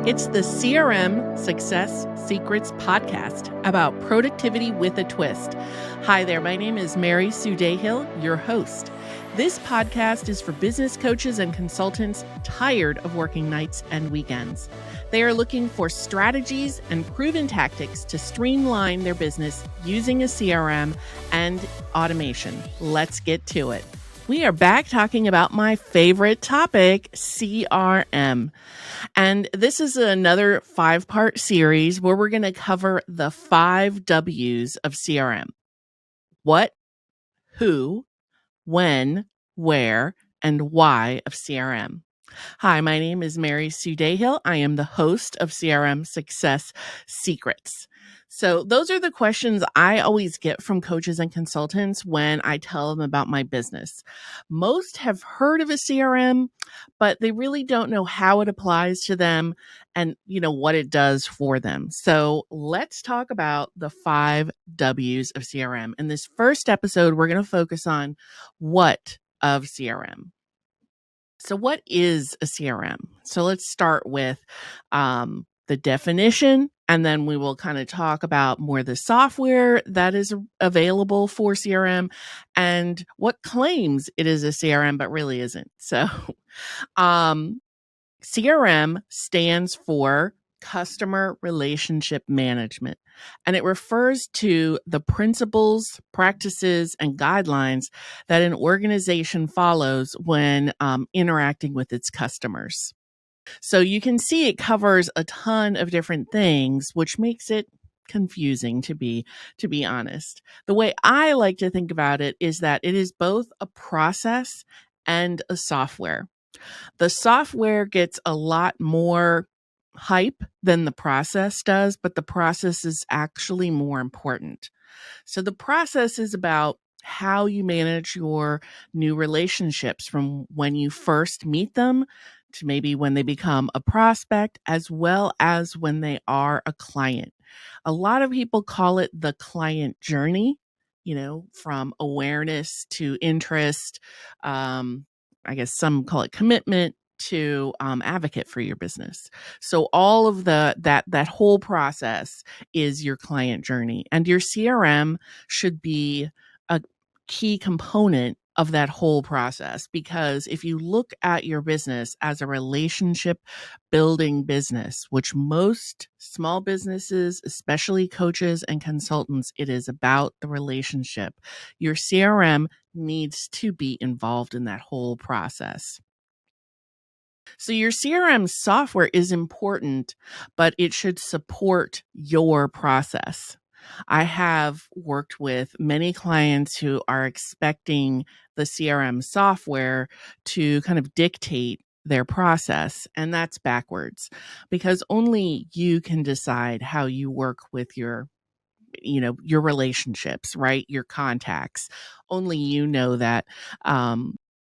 It's the CRM Success Secrets podcast about productivity with a twist. Hi there, my name is Mary Sue Dayhill, your host. This podcast is for business coaches and consultants tired of working nights and weekends. They are looking for strategies and proven tactics to streamline their business using a CRM and automation. Let's get to it. We are back talking about my favorite topic, CRM. And this is another 5-part series where we're going to cover the 5 W's of CRM. What, who, when, where, and why of CRM. Hi, my name is Mary Sue Dayhill. I am the host of CRM Success Secrets. So those are the questions I always get from coaches and consultants when I tell them about my business. Most have heard of a CRM, but they really don't know how it applies to them and, what it does for them. So let's talk about the 5 W's of CRM. In this first episode, we're going to focus on what of CRM. So what is a CRM? So let's start with the definition, and then we will kind of talk about more the software that is available for CRM and what claims it is a CRM, but really isn't. So CRM stands for Customer Relationship Management, and it refers to the principles, practices, and guidelines that an organization follows when interacting with its customers. So you can see it covers a ton of different things, which makes it confusing to be honest. The way I like to think about it is that it is both a process and a software. The software gets a lot more hype than the process does, but the process is actually more important. So the process is about how you manage your new relationships from when you first meet them to maybe when they become a prospect, as well as when they are a client. A lot of people call it the client journey, from awareness to interest. I guess some call it commitment to advocate for your business. So all of that whole process is your client journey, and your CRM should be a key component of that whole process, because if you look at your business as a relationship building business, which most small businesses, especially coaches and consultants, it is about the relationship. Your CRM needs to be involved in that whole process. So your CRM software is important, but it should support your process. I have worked with many clients who are expecting the CRM software to kind of dictate their process, and that's backwards, because only you can decide how you work with your relationships, right? Your contacts. Only you know that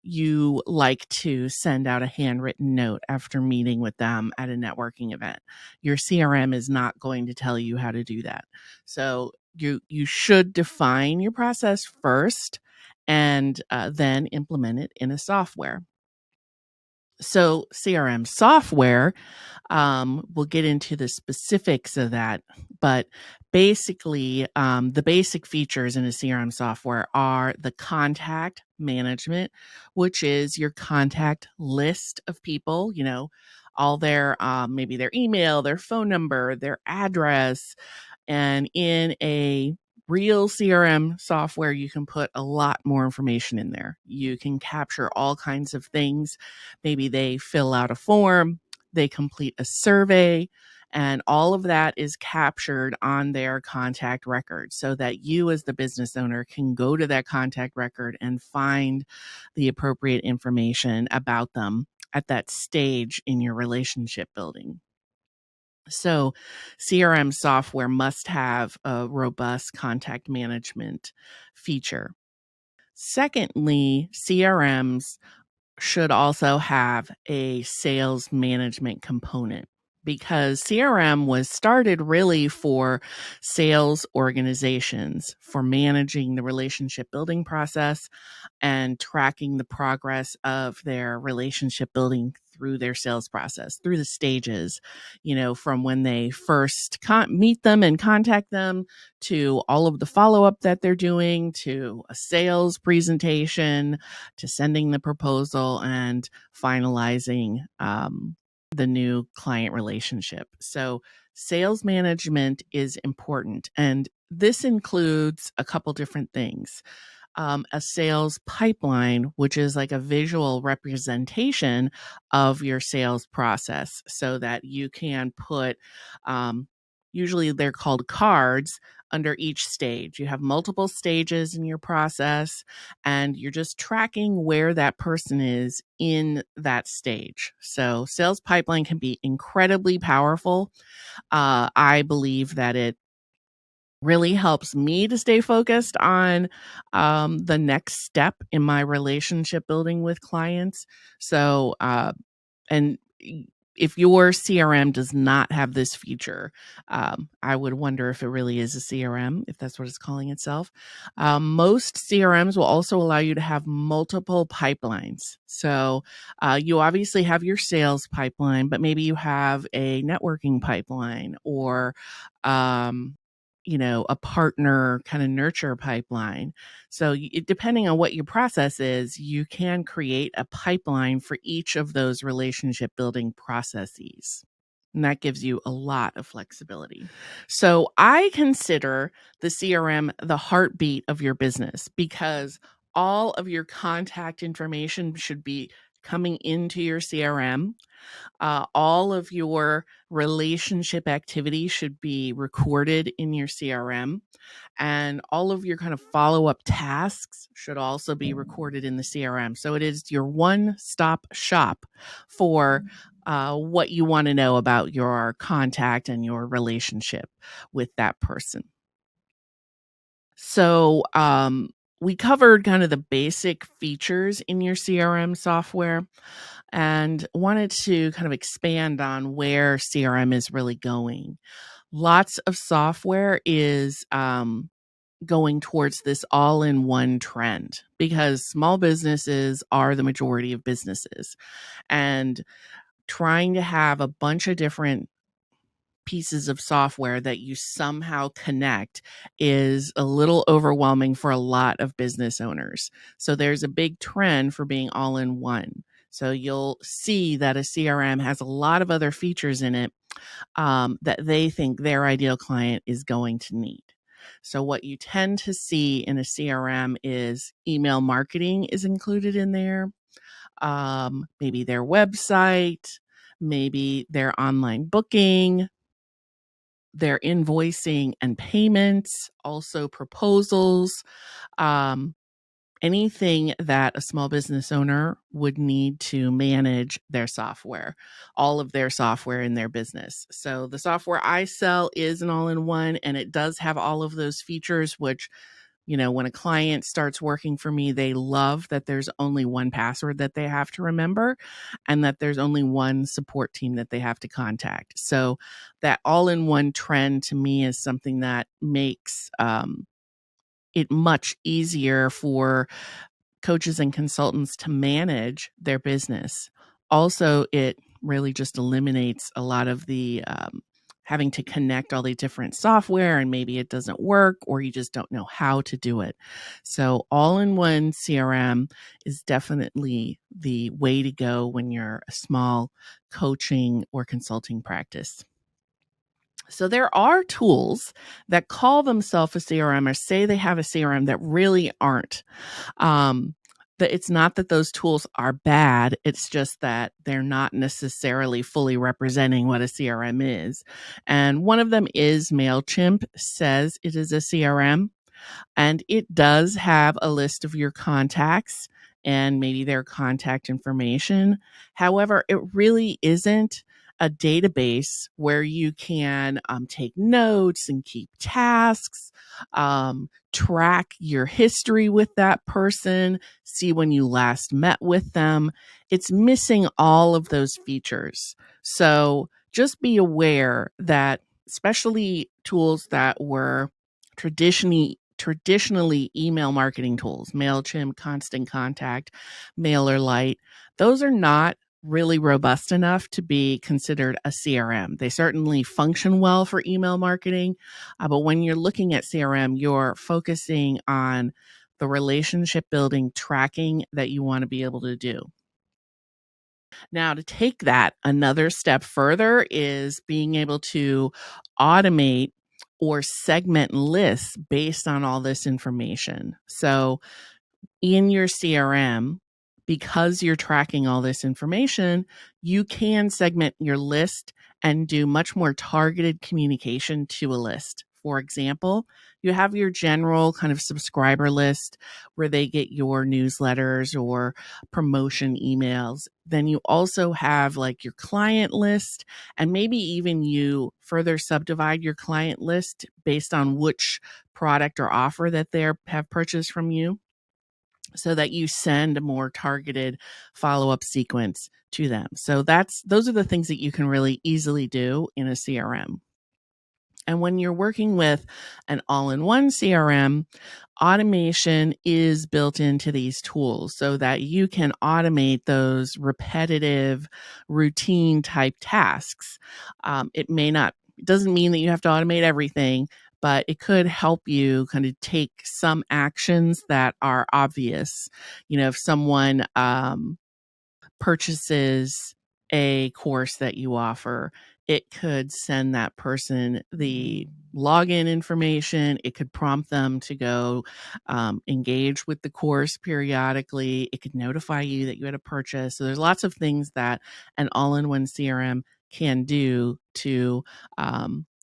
you like to send out a handwritten note after meeting with them at a networking event. Your CRM is not going to tell you how to do that. So you should define your process first and then implement it in a software. So CRM software, we'll get into the specifics of that, but basically the basic features in a CRM software are the contact management, which is your contact list of people, all their, maybe their email, their phone number, their address. And in a real CRM software, you can put a lot more information in there. You can capture all kinds of things. Maybe they fill out a form, they complete a survey, and all of that is captured on their contact record so that you as the business owner can go to that contact record and find the appropriate information about them at that stage in your relationship building. So CRM software must have a robust contact management feature. Secondly, CRMs should also have a sales management component, because CRM was started really for sales organizations, for managing the relationship building process and tracking the progress of their relationship building through their sales process, through the stages, from when they first meet them and contact them to all of the follow-up that they're doing, to a sales presentation, to sending the proposal and finalizing the new client relationship. So sales management is important, and this includes a couple different things. A sales pipeline, which is like a visual representation of your sales process so that you can put, usually they're called cards under each stage. You have multiple stages in your process, and you're just tracking where that person is in that stage. So sales pipeline can be incredibly powerful. I believe that it really helps me to stay focused on the next step in my relationship building with clients. So, and if your CRM does not have this feature, I would wonder if it really is a CRM, if that's what it's calling itself. Most CRMs will also allow you to have multiple pipelines. So you obviously have your sales pipeline, but maybe you have a networking pipeline or a partner kind of nurture pipeline. So depending on what your process is, you can create a pipeline for each of those relationship building processes. And that gives you a lot of flexibility. So I consider the CRM the heartbeat of your business because all of your contact information should be coming into your CRM. All of your relationship activity should be recorded in your CRM, and all of your kind of follow-up tasks should also be recorded in the CRM. So it is your one-stop shop for what you want to know about your contact and your relationship with that person. So we covered kind of the basic features in your CRM software and wanted to kind of expand on where CRM is really going. Lots of software is going towards this all-in-one trend because small businesses are the majority of businesses, and trying to have a bunch of different pieces of software that you somehow connect is a little overwhelming for a lot of business owners. So there's a big trend for being all in one. So you'll see that a CRM has a lot of other features in it that they think their ideal client is going to need. So what you tend to see in a CRM is email marketing is included in there, maybe their website, maybe their online booking, their invoicing and payments, also proposals, anything that a small business owner would need to manage their software, all of their software in their business. So the software I sell is an all-in-one, and it does have all of those features, which, when a client starts working for me, they love that there's only one password that they have to remember and that there's only one support team that they have to contact. So that all-in-one trend to me is something that makes it much easier for coaches and consultants to manage their business. Also, it really just eliminates a lot of the having to connect all the different software and maybe it doesn't work or you just don't know how to do it. So all-in-one CRM is definitely the way to go when you're a small coaching or consulting practice. So there are tools that call themselves a CRM or say they have a CRM that really aren't. That it's not that those tools are bad. It's just that they're not necessarily fully representing what a CRM is. And one of them is MailChimp, says it is a CRM, and it does have a list of your contacts and maybe their contact information. However, it really isn't a database where you can take notes and keep tasks, track your history with that person, see when you last met with them. It's missing all of those features. So just be aware that especially tools that were traditionally email marketing tools, MailChimp, Constant Contact, MailerLite, those are not really robust enough to be considered a CRM. They certainly function well for email marketing, but when you're looking at CRM, you're focusing on the relationship building tracking that you want to be able to do. Now, to take that another step further is being able to automate or segment lists based on all this information. So in your CRM, because you're tracking all this information, you can segment your list and do much more targeted communication to a list. For example, you have your general kind of subscriber list where they get your newsletters or promotion emails. Then you also have like your client list, and maybe even you further subdivide your client list based on which product or offer that they have purchased from you, so that you send a more targeted follow-up sequence to them. So those are the things that you can really easily do in a CRM. And when you're working with an all-in-one CRM, automation is built into these tools so that you can automate those repetitive, routine type tasks. It doesn't mean that you have to automate everything, but it could help you kind of take some actions that are obvious. If someone purchases a course that you offer, it could send that person the login information. It could prompt them to go engage with the course periodically. It could notify you that you had a purchase. So there's lots of things that an all-in-one CRM can do to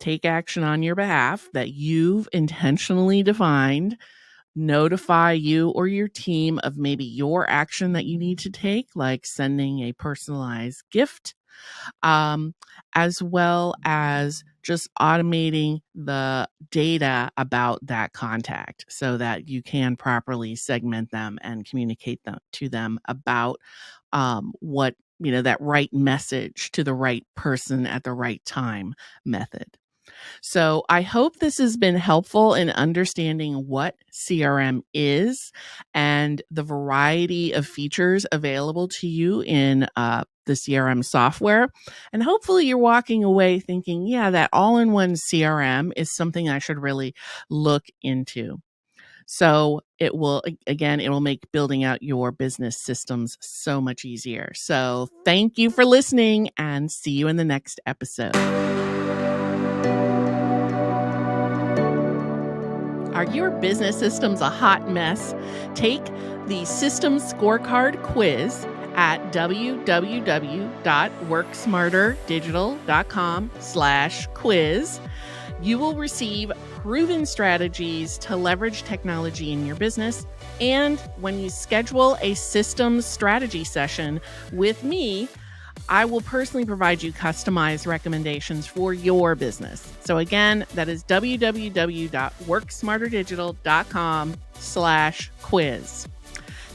take action on your behalf that you've intentionally defined, notify you or your team of maybe your action that you need to take, like sending a personalized gift, as well as just automating the data about that contact so that you can properly segment them and communicate to them about what, that right message to the right person at the right time method. So I hope this has been helpful in understanding what CRM is and the variety of features available to you in the CRM software. And hopefully you're walking away thinking, yeah, that all-in-one CRM is something I should really look into. So it will make building out your business systems so much easier. So thank you for listening, and see you in the next episode. Are your business systems a hot mess? Take the Systems Scorecard quiz at www.worksmarterdigital.com/quiz. You will receive proven strategies to leverage technology in your business. And when you schedule a systems strategy session with me, I will personally provide you customized recommendations for your business. So again, that is www.worksmarterdigital.com/quiz.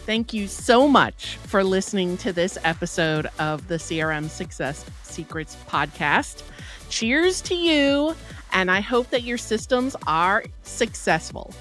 Thank you so much for listening to this episode of the CRM Success Secrets podcast. Cheers to you, and I hope that your systems are successful.